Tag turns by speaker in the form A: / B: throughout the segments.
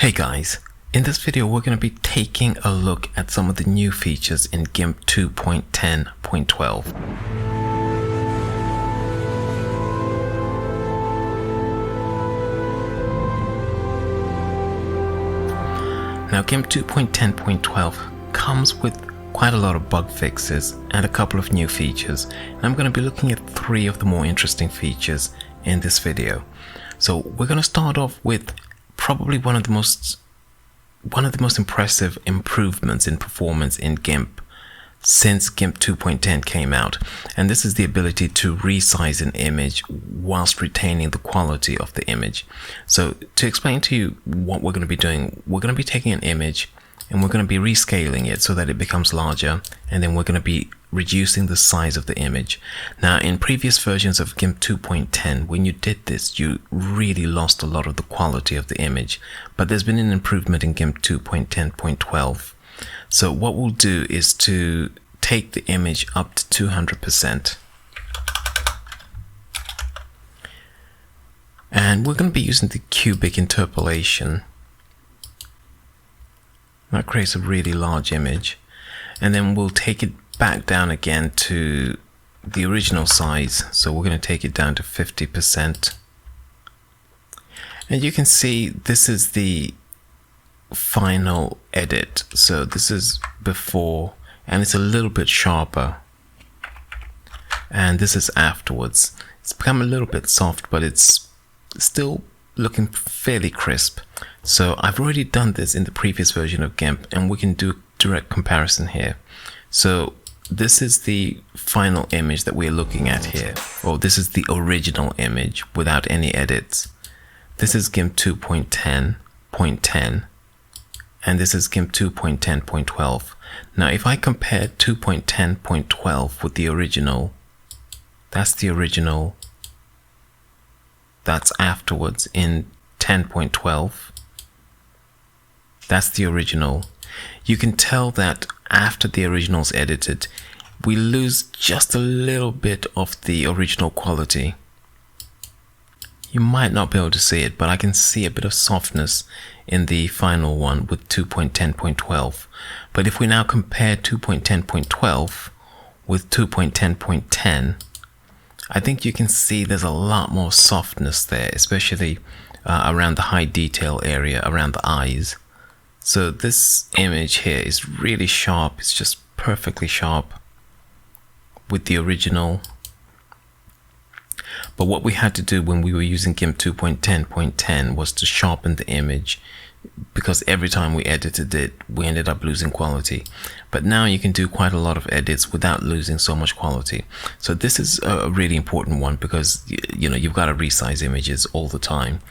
A: Hey guys, in this video we're going to be taking a look at some of the new features in Gimp 2.10.12. Now Gimp 2.10.12 comes with quite a lot of bug fixes and a couple of new features, and I'm going to be looking at 3 of the more interesting features in this video. So we're going to start off with probably one of the most impressive improvements in performance in Gimp since Gimp 2.10 came out, and this is the ability to resize an image whilst retaining the quality of the image. So to explain to you what we're going to be doing, we're going to be taking an image and we're going to be rescaling it so that it becomes larger, and then we're going to be reducing the size of the image. Now in previous versions of Gimp 2.10, when you did this, you really lost a lot of the quality of the image, but there's been an improvement in Gimp 2.10.12. So what we'll do is to take the image up to 200%. And we're going to be using the cubic interpolation. That creates a really large image, and then we'll take it back down again to the original size. So we're going to take it down to 50%, and you can see this is the final edit. So this is before, and it's a little bit sharper, and this is afterwards. It's become a little bit soft, but it's still looking fairly crisp. So I've already done this in the previous version of Gimp, and we can do direct comparison here. So this is the final image that we're looking at here, or this is the original image without any edits. This is Gimp 2.10.10, and this is Gimp 2.10.12. Now if I compare 2.10.12 with the original, that's the original, that's afterwards in 10.12. That's the original. You can tell that after the original's edited, we lose just a little bit of the original quality. You might not be able to see it, but I can see a bit of softness in the final one with 2.10.12. But if we now compare 2.10.12 with 2.10.10, I think you can see there's a lot more softness there, especially around the high detail area, around the eyes. So this image here is really sharp. It's just perfectly sharp with the original. But what we had to do when we were using Gimp 2.10.10 was to sharpen the image, because every time we edited it, we ended up losing quality. But now you can do quite a lot of edits without losing so much quality. So this is a really important one, because you've got to resize images all the time.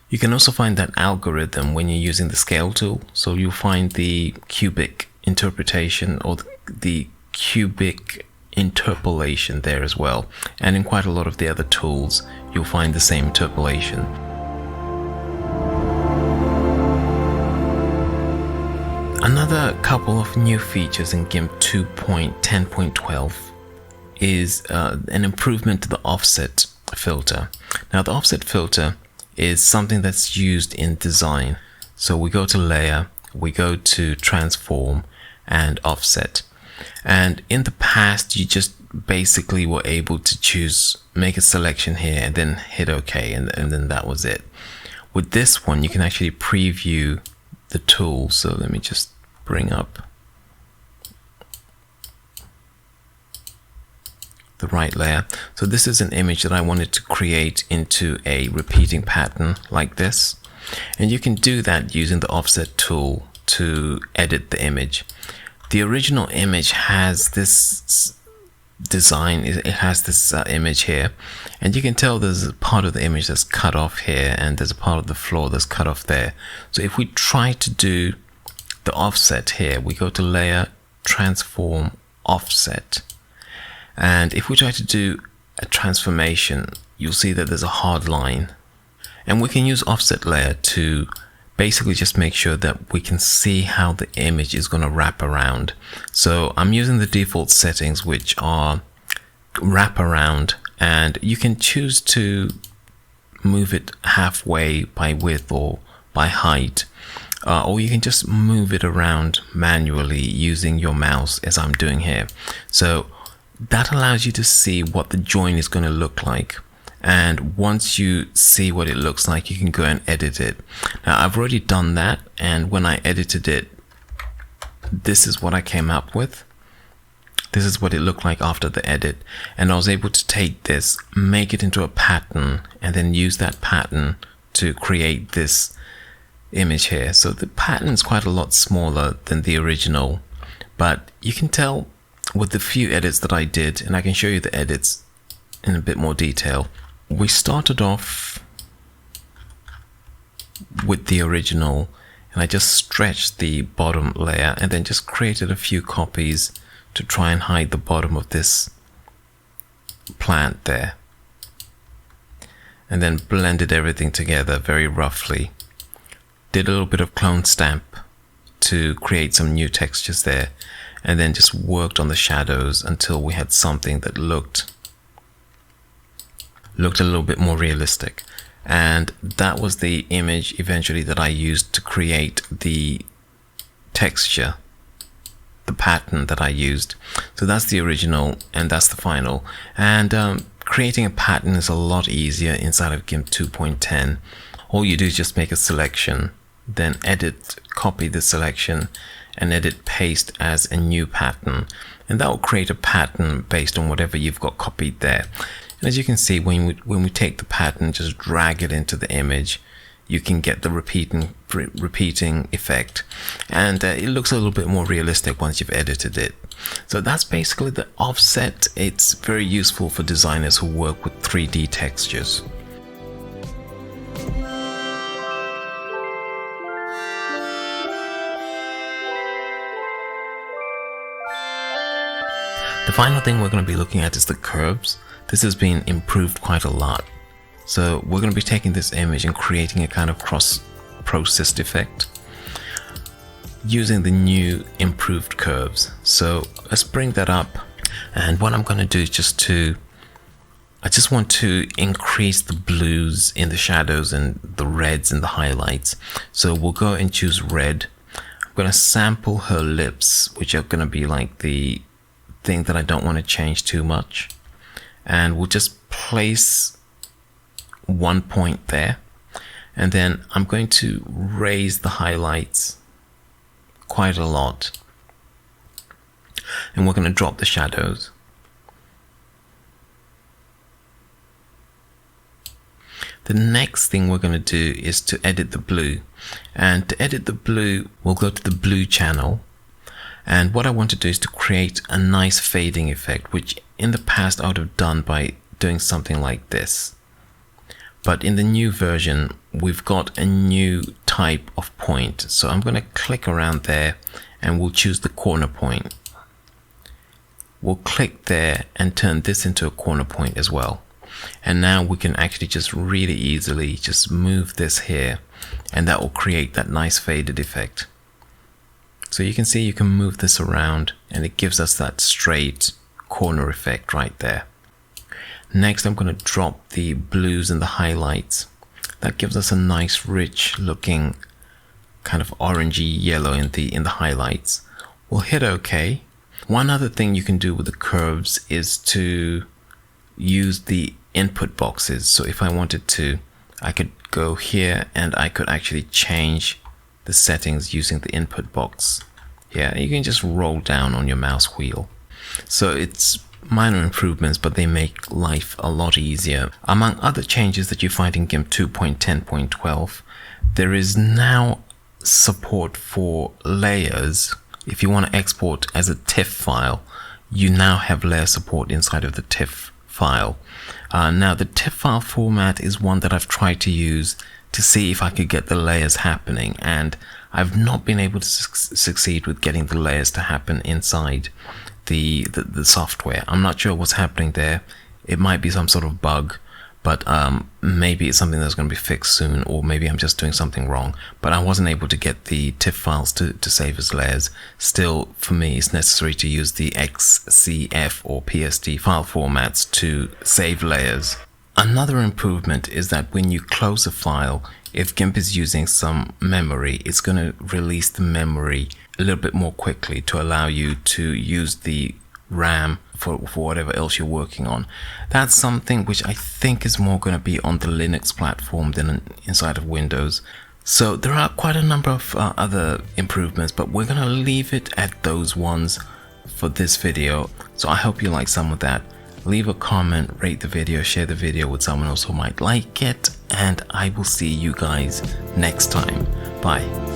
A: You can also find that algorithm when you're using the scale tool. So you'll find the cubic interpretation or the cubic interpolation there as well. And in quite a lot of the other tools, you'll find the same interpolation. Another couple of new features in Gimp 2.10.12 is an improvement to the offset filter. Now the offset filter is something that's used in design. So we go to layer, we go to transform and offset. And in the past, you just basically were able to choose, make a selection here and then hit OK, and then that was it. With this one, you can actually preview the tool. So let me just bring up the right layer. So this is an image that I wanted to create into a repeating pattern like this, and you can do that using the offset tool to edit the image. The original image has this design, it has this image here, and you can tell there's a part of the image that's cut off here, and there's a part of the floor that's cut off there. So if we try to do the offset here, we go to layer, transform, offset. And if we try to do a transformation, you'll see that there's a hard line. And we can use offset layer to basically just make sure that we can see how the image is going to wrap around. So I'm using the default settings, which are wrap around, and you can choose to move it halfway by width or by height. or you can just move it around manually using your mouse as I'm doing here. So that allows you to see what the join is going to look like. And once you see what it looks like, you can go and edit it. Now I've already done that, and when I edited it, this is what I came up with. This is what it looked like after the edit, and I was able to take this, make it into a pattern, and then use that pattern to create this image here. So the pattern is quite a lot smaller than the original, but you can tell with the few edits that I did, and I can show you the edits in a bit more detail. We started off with the original, and I just stretched the bottom layer and then just created a few copies to try and hide the bottom of this plant there, and then blended everything together very roughly. Did a little bit of clone stamp to create some new textures there, and then just worked on the shadows until we had something that looked a little bit more realistic. And that was the image eventually that I used to create the texture, the pattern that I used. So that's the original and that's the final. And creating a pattern is a lot easier inside of Gimp 2.10. All you do is just make a selection, then edit, copy the selection, and edit paste as a new pattern, and that will create a pattern based on whatever you've got copied there. And as you can see, when we take the pattern, just drag it into the image, you can get the repeating effect, and it looks a little bit more realistic once you've edited it. So that's basically the offset. It's very useful for designers who work with 3D textures. The final thing we're going to be looking at is the Kerbs. This has been improved quite a lot. So we're going to be taking this image and creating a kind of cross-processed effect using the new improved Kerbs. So let's bring that up. And what I'm going to do is I just want to increase the blues in the shadows and the reds in the highlights. So we'll go and choose red. I'm going to sample her lips, which are going to be like the thing that I don't want to change too much, and we'll just place one point there, and then I'm going to raise the highlights quite a lot, and we're going to drop the shadows. The next thing we're going to do is to edit the blue, and to edit the blue we'll go to the blue channel. And what I want to do is to create a nice fading effect, which in the past I would have done by doing something like this. But in the new version, we've got a new type of point. So I'm going to click around there and we'll choose the corner point. We'll click there and turn this into a corner point as well. And now we can actually just really easily just move this here, and that will create that nice faded effect. So you can see you can move this around and it gives us that straight corner effect right there. Next, I'm going to drop the blues and the highlights. That gives us a nice rich looking kind of orangey yellow in the highlights. We'll hit OK. One other thing you can do with the Kerbs is to use the input boxes. So if I wanted to, I could go here and I could actually change the settings using the input box. Yeah, you can just roll down on your mouse wheel. So it's minor improvements, but they make life a lot easier. Among other changes that you find in Gimp 2.10.12, there is now support for layers. If you want to export as a TIFF file, you now have layer support inside of the TIFF file. Now the TIFF file format is one that I've tried to use to see if I could get the layers happening, and I've not been able to succeed with getting the layers to happen inside the software. I'm not sure what's happening there. It might be some sort of bug, but maybe it's something that's going to be fixed soon, or maybe I'm just doing something wrong. But I wasn't able to get the TIFF files to save as layers. Still, for me, it's necessary to use the XCF or PSD file formats to save layers. Another improvement is that when you close a file, if GIMP is using some memory, it's going to release the memory a little bit more quickly to allow you to use the RAM for whatever else you're working on. That's something which I think is more going to be on the Linux platform than inside of Windows. So there are quite a number of other improvements, but we're going to leave it at those ones for this video. So I hope you like some of that. Leave a comment, rate the video, share the video with someone else who might like it, and I will see you guys next time. Bye.